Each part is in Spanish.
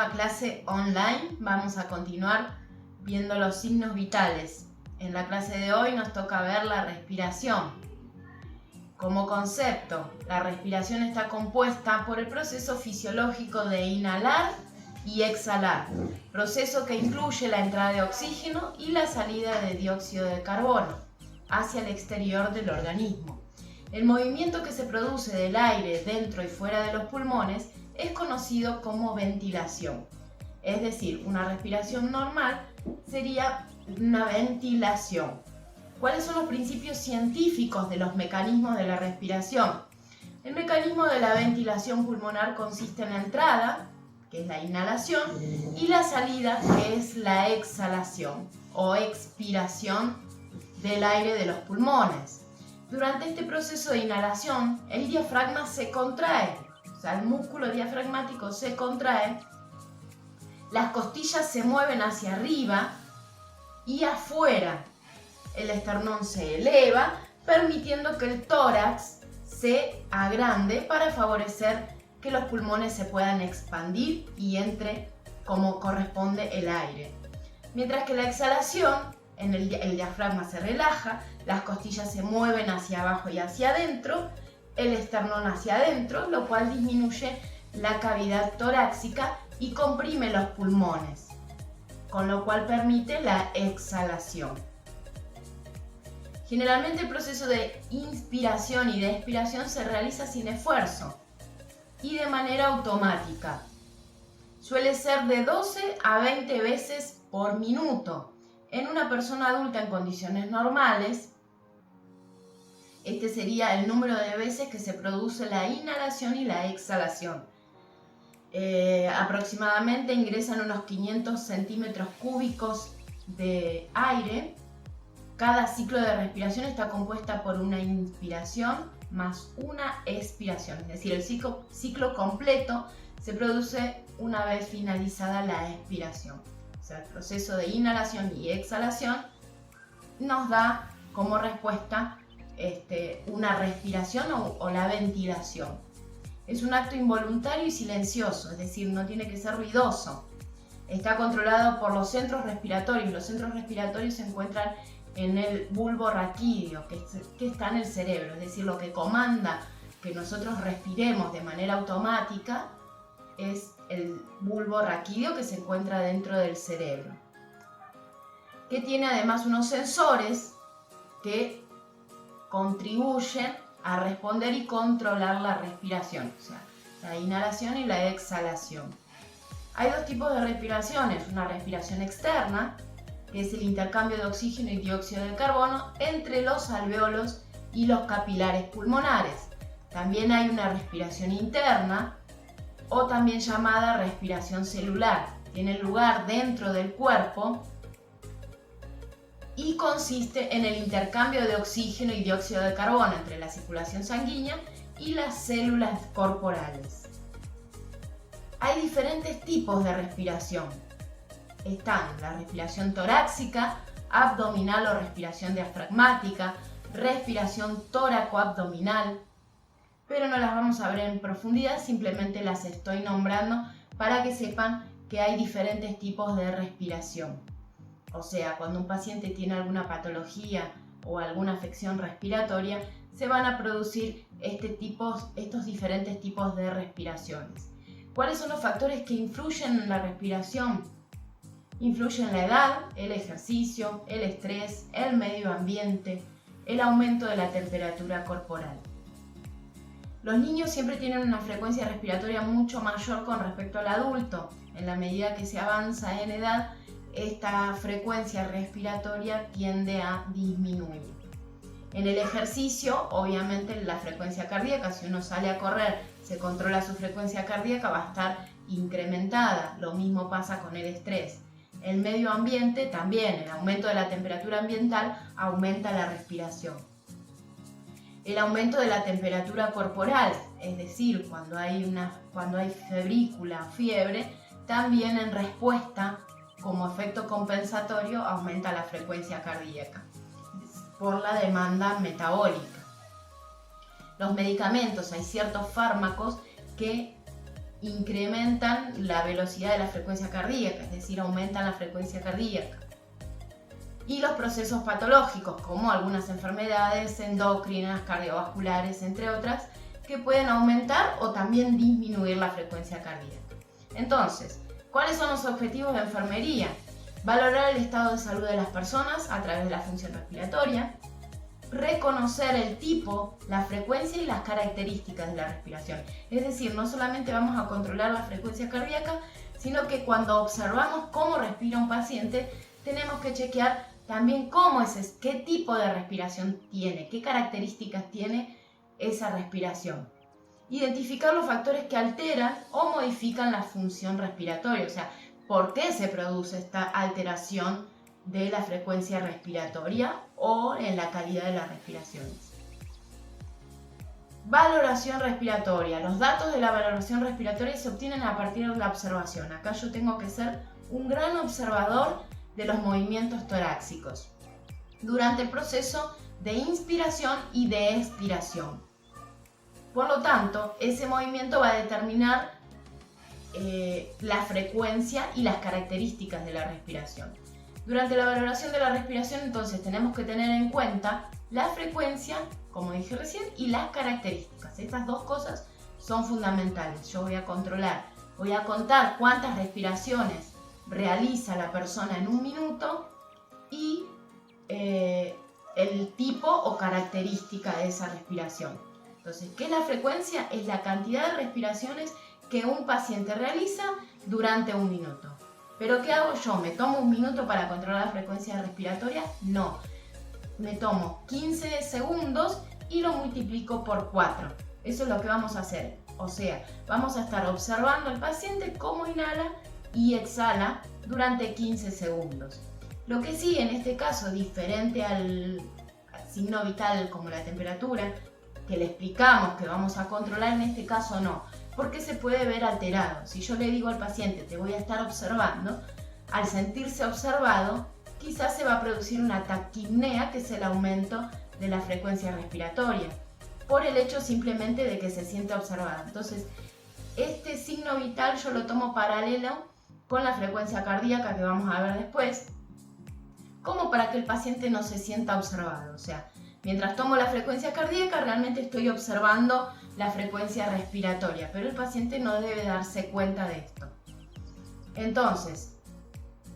nueva clase online. Vamos a continuar viendo los signos vitales. En la clase de hoy nos toca ver la respiración. Como concepto, la respiración está compuesta por el proceso fisiológico de inhalar y exhalar, proceso que incluye la entrada de oxígeno y la salida de dióxido de carbono hacia el exterior del organismo. El movimiento que se produce del aire dentro y fuera de los pulmones es conocido como ventilación. Es decir, una respiración normal sería una ventilación. ¿Cuáles son los principios científicos de los mecanismos de la respiración? El mecanismo de la ventilación pulmonar consiste en la entrada, que es la inhalación, y la salida, que es la exhalación o expiración del aire de los pulmones. Durante este proceso de inhalación, el diafragma se contrae, o sea, el músculo diafragmático se contrae, las costillas se mueven hacia arriba y afuera. El esternón se eleva, permitiendo que el tórax se agrande para favorecer que los pulmones se puedan expandir y entre como corresponde el aire. Mientras que la exhalación, el diafragma se relaja, las costillas se mueven hacia abajo y hacia adentro, el esternón hacia adentro, lo cual disminuye la cavidad torácica y comprime los pulmones, con lo cual permite la exhalación. Generalmente el proceso de inspiración y de expiración se realiza sin esfuerzo y de manera automática. Suele ser de 12 a 20 veces por minuto. En una persona adulta en condiciones normales, este sería el número de veces que se produce la inhalación y la exhalación. Aproximadamente ingresan unos 500 centímetros cúbicos de aire. Cada ciclo de respiración está compuesta por una inspiración más una expiración, es decir, el ciclo completo se produce una vez finalizada la expiración. O sea, el proceso de inhalación y exhalación nos da como respuesta una respiración o la ventilación. Es un acto involuntario y silencioso, es decir, no tiene que ser ruidoso. Está controlado por los centros respiratorios. Los centros respiratorios se encuentran en el bulbo raquídeo, que está en el cerebro, es decir, lo que comanda que nosotros respiremos de manera automática es el bulbo raquídeo que se encuentra dentro del cerebro, que tiene además unos sensores que contribuyen a responder y controlar la respiración, o sea, la inhalación y la exhalación. Hay dos tipos de respiraciones, una respiración externa, que es el intercambio de oxígeno y dióxido de carbono entre los alvéolos y los capilares pulmonares. También hay una respiración interna, o también llamada respiración celular. Tiene lugar dentro del cuerpo y consiste en el intercambio de oxígeno y dióxido de carbono entre la circulación sanguínea y las células corporales. Hay diferentes tipos de respiración. Están la respiración torácica, abdominal o respiración diafragmática, respiración tóraco-abdominal, pero no las vamos a ver en profundidad, simplemente las estoy nombrando para que sepan que hay diferentes tipos de respiración. O sea, cuando un paciente tiene alguna patología o alguna afección respiratoria, se van a producir estos diferentes tipos de respiraciones. ¿Cuáles son los factores que influyen en la respiración? Influyen la edad, el ejercicio, el estrés, el medio ambiente, el aumento de la temperatura corporal. Los niños siempre tienen una frecuencia respiratoria mucho mayor con respecto al adulto. En la medida que se avanza en edad, esta frecuencia respiratoria tiende a disminuir. En el ejercicio, obviamente, la frecuencia cardíaca, si uno sale a correr, se controla su frecuencia cardíaca, va a estar incrementada. Lo mismo pasa con el estrés. El medio ambiente también, el aumento de la temperatura ambiental aumenta la respiración. El aumento de la temperatura corporal, es decir, cuando hay febrícula o fiebre, también en respuesta, como efecto compensatorio, aumenta la frecuencia cardíaca por la demanda metabólica. Los medicamentos, hay ciertos fármacos que incrementan la velocidad de la frecuencia cardíaca, es decir, aumentan la frecuencia cardíaca. Y los procesos patológicos, como algunas enfermedades endocrinas, cardiovasculares, entre otras, que pueden aumentar o también disminuir la frecuencia cardíaca. Entonces, ¿cuáles son los objetivos de enfermería? Valorar el estado de salud de las personas a través de la función respiratoria, reconocer el tipo, la frecuencia y las características de la respiración. Es decir, no solamente vamos a controlar la frecuencia cardíaca, sino que cuando observamos cómo respira un paciente, tenemos que chequear también qué tipo de respiración tiene, qué características tiene esa respiración. Identificar los factores que alteran o modifican la función respiratoria, o sea, por qué se produce esta alteración de la frecuencia respiratoria o en la calidad de las respiraciones. Valoración respiratoria. Los datos de la valoración respiratoria se obtienen a partir de la observación. Acá yo tengo que ser un gran observador de los movimientos torácicos durante el proceso de inspiración y de expiración. Por lo tanto, ese movimiento va a determinar la frecuencia y las características de la respiración. Durante la valoración de la respiración, entonces, tenemos que tener en cuenta la frecuencia, como dije recién, y las características. Estas dos cosas son fundamentales. Yo voy a contar cuántas respiraciones realiza la persona en un minuto y el tipo o característica de esa respiración. Entonces, ¿qué es la frecuencia? Es la cantidad de respiraciones que un paciente realiza durante un minuto. ¿Pero qué hago yo? ¿Me tomo un minuto para controlar la frecuencia respiratoria? No. Me tomo 15 segundos y lo multiplico por 4. Eso es lo que vamos a hacer. O sea, vamos a estar observando al paciente cómo inhala y exhala durante 15 segundos. Lo que sí, en este caso, diferente al signo vital como la temperatura, que le explicamos que vamos a controlar, en este caso no, porque se puede ver alterado. Si yo le digo al paciente, te voy a estar observando, al sentirse observado, quizás se va a producir una taquipnea, que es el aumento de la frecuencia respiratoria, por el hecho simplemente de que se siente observado. Entonces, este signo vital yo lo tomo paralelo con la frecuencia cardíaca, que vamos a ver después, como para que el paciente no se sienta observado. O sea, mientras tomo la frecuencia cardíaca, realmente estoy observando la frecuencia respiratoria, pero el paciente no debe darse cuenta de esto. Entonces,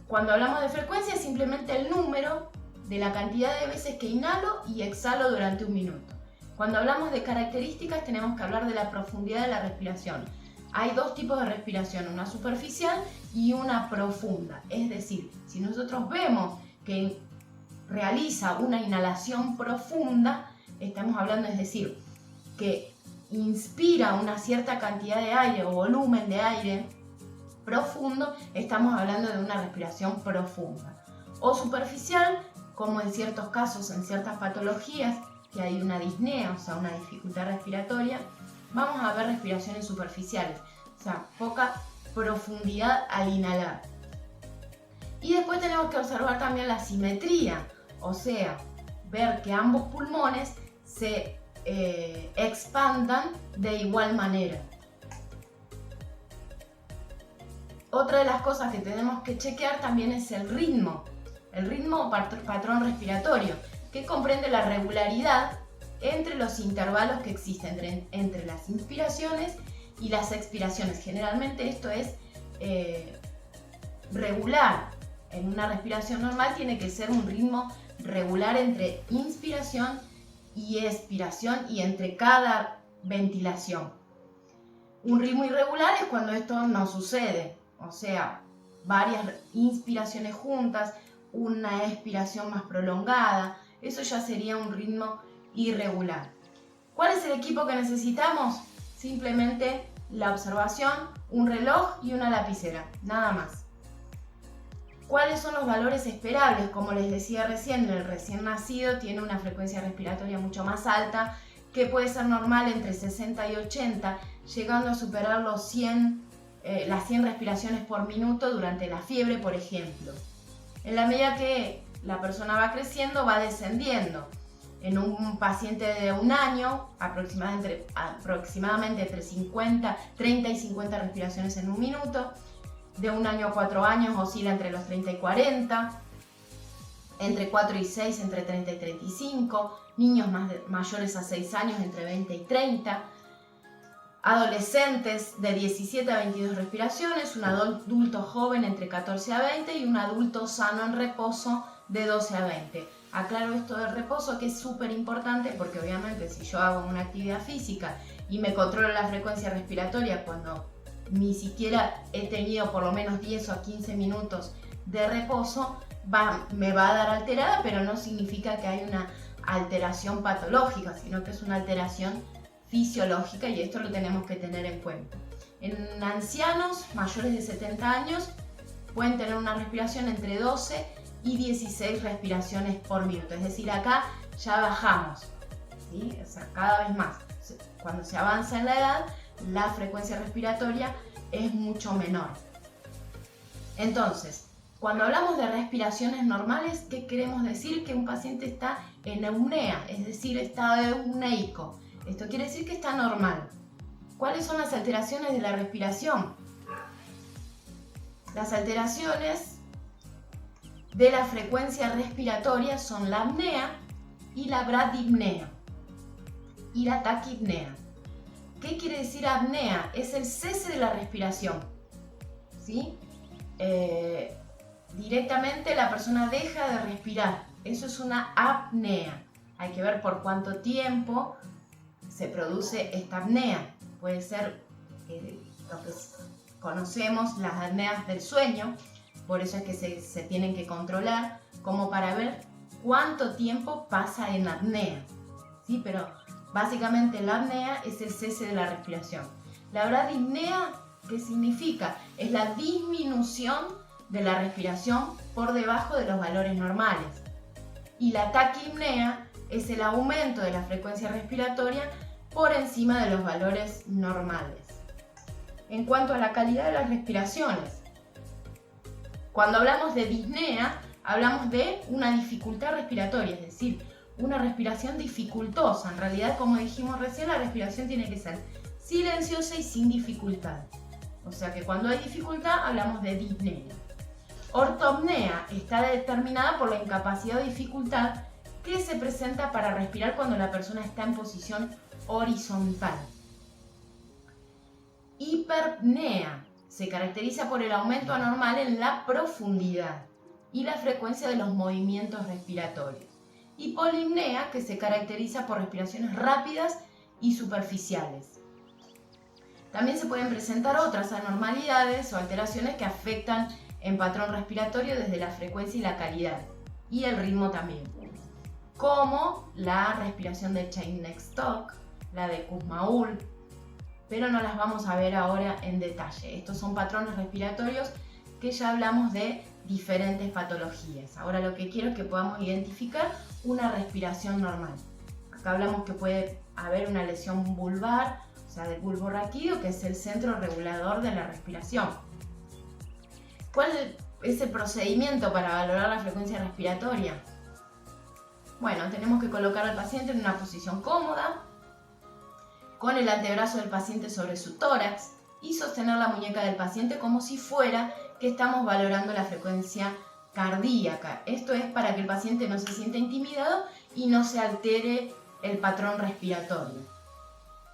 cuando hablamos de frecuencia, es simplemente el número de la cantidad de veces que inhalo y exhalo durante un minuto. Cuando hablamos de características, tenemos que hablar de la profundidad de la respiración. Hay dos tipos de respiración, una superficial y una profunda. Es decir, si nosotros vemos que realiza una inhalación profunda, estamos hablando, es decir, que inspira una cierta cantidad de aire o volumen de aire profundo, estamos hablando de una respiración profunda. O superficial, como en ciertos casos, en ciertas patologías, que hay una disnea, o sea, una dificultad respiratoria, vamos a ver respiraciones superficiales, o sea, poca profundidad al inhalar. Y después tenemos que observar también la simetría, o sea, ver que ambos pulmones se expandan de igual manera. Otra de las cosas que tenemos que chequear también es el ritmo o patrón respiratorio, que comprende la regularidad entre los intervalos que existen entre las inspiraciones y las expiraciones. Generalmente esto es regular. En una respiración normal tiene que ser un ritmo regular entre inspiración y expiración y entre cada ventilación. Un ritmo irregular es cuando esto no sucede, o sea, varias inspiraciones juntas, una expiración más prolongada, eso ya sería un ritmo irregular. ¿Cuál es el equipo que necesitamos? Simplemente la observación, un reloj y una lapicera, nada más. ¿Cuáles son los valores esperables? Como les decía recién, el recién nacido tiene una frecuencia respiratoria mucho más alta, que puede ser normal entre 60 y 80, llegando a superar las 100 respiraciones por minuto durante la fiebre, por ejemplo. En la medida que la persona va creciendo, va descendiendo. En un paciente de 1 año, aproximadamente entre 30 y 50 respiraciones en 1 minuto. De 1 año a 4 años oscila entre los 30 y 40. Entre 4 y 6, entre 30 y 35. Niños mayores a 6 años, entre 20 y 30. Adolescentes de 17 a 22 respiraciones. Un adulto joven entre 14 a 20 y un adulto sano en reposo de 12 a 20. Aclaro esto del reposo, que es súper importante, porque obviamente si yo hago una actividad física y me controlo la frecuencia respiratoria cuando ni siquiera he tenido por lo menos 10 o 15 minutos de reposo, me va a dar alterada, pero no significa que hay una alteración patológica, sino que es una alteración fisiológica, y esto lo tenemos que tener en cuenta. En ancianos mayores de 70 años pueden tener una respiración entre 12 y 16 respiraciones por minuto, es decir, acá ya bajamos, ¿sí? O sea, cada vez más. Cuando se avanza en la edad, la frecuencia respiratoria es mucho menor. Entonces, cuando hablamos de respiraciones normales, ¿qué queremos decir? Que un paciente está en eupnea, es decir, estado eupneico. Esto quiere decir que está normal. ¿Cuáles son las alteraciones de la respiración? Las alteraciones de la frecuencia respiratoria son la apnea y la bradipnea y la taquipnea. ¿Qué quiere decir apnea? Es el cese de la respiración, ¿sí? Directamente la persona deja de respirar. Eso es una apnea. Hay que ver por cuánto tiempo se produce esta apnea. Puede ser lo que conocemos las apneas del sueño, por eso es que se tienen que controlar, como para ver cuánto tiempo pasa en apnea, ¿sí? Pero básicamente la apnea es el cese de la respiración. La bradipnea, ¿qué significa? Es la disminución de la respiración por debajo de los valores normales. Y la taquipnea es el aumento de la frecuencia respiratoria por encima de los valores normales. En cuanto a la calidad de las respiraciones, cuando hablamos de disnea, hablamos de una dificultad respiratoria, es decir, una respiración dificultosa. En realidad, como dijimos recién, la respiración tiene que ser silenciosa y sin dificultad. O sea que cuando hay dificultad, hablamos de disnea. Ortopnea está determinada por la incapacidad o dificultad que se presenta para respirar cuando la persona está en posición horizontal. Hiperpnea se caracteriza por el aumento anormal en la profundidad y la frecuencia de los movimientos respiratorios. Y polipnea, que se caracteriza por respiraciones rápidas y superficiales. También se pueden presentar otras anormalidades o alteraciones que afectan en patrón respiratorio desde la frecuencia y la calidad, y el ritmo también, como la respiración de Cheyne-Stokes, la de Kussmaul, pero no las vamos a ver ahora en detalle. Estos son patrones respiratorios que ya hablamos de diferentes patologías. Ahora lo que quiero es que podamos identificar una respiración normal. Acá hablamos que puede haber una lesión vulvar, o sea, del bulbo raquídeo, que es el centro regulador de la respiración. ¿Cuál es el procedimiento para valorar la frecuencia respiratoria? Bueno, tenemos que colocar al paciente en una posición cómoda, con el antebrazo del paciente sobre su tórax y sostener la muñeca del paciente como si fuera que estamos valorando la frecuencia cardíaca. Esto es para que el paciente no se sienta intimidado y no se altere el patrón respiratorio.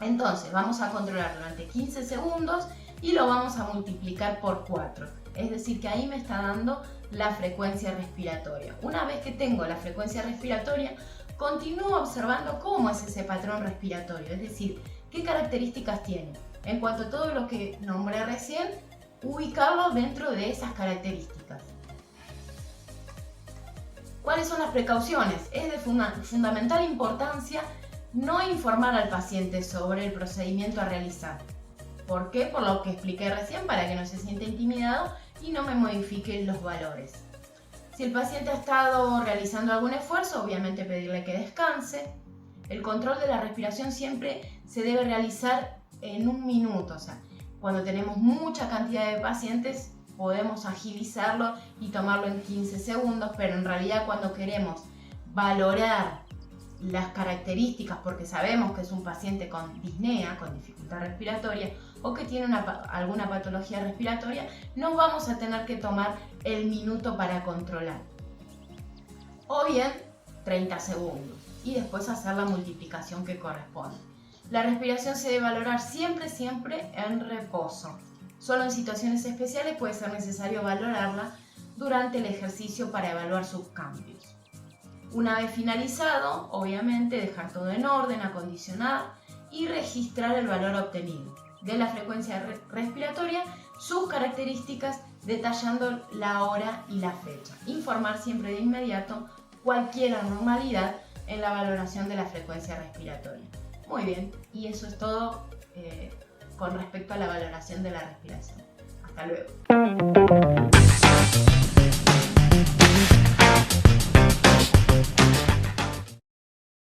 Entonces vamos a controlar durante 15 segundos y lo vamos a multiplicar por 4. Es decir, que ahí me está dando la frecuencia respiratoria. Una vez que tengo la frecuencia respiratoria, continúo observando cómo es ese patrón respiratorio, es decir, qué características tiene. En cuanto a todo lo que nombré recién, ubicarlo dentro de esas características. ¿Cuáles son las precauciones? Es de fundamental importancia no informar al paciente sobre el procedimiento a realizar. ¿Por qué? Por lo que expliqué recién, para que no se sienta intimidado y no me modifiquen los valores. Si el paciente ha estado realizando algún esfuerzo, obviamente pedirle que descanse. El control de la respiración siempre se debe realizar en 1 minuto. O sea, cuando tenemos mucha cantidad de pacientes, podemos agilizarlo y tomarlo en 15 segundos, pero en realidad cuando queremos valorar las características, porque sabemos que es un paciente con disnea, con dificultad respiratoria, o que tiene alguna patología respiratoria, nos vamos a tener que tomar el minuto para controlar. O bien 30 segundos y después hacer la multiplicación que corresponde. La respiración se debe valorar siempre en reposo. Solo en situaciones especiales puede ser necesario valorarla durante el ejercicio para evaluar sus cambios. Una vez finalizado, obviamente dejar todo en orden, acondicionar y registrar el valor obtenido de la frecuencia respiratoria, sus características, detallando la hora y la fecha. Informar siempre de inmediato cualquier anormalidad en la valoración de la frecuencia respiratoria. Muy bien, y eso es todo con respecto a la valoración de la respiración. Hasta luego.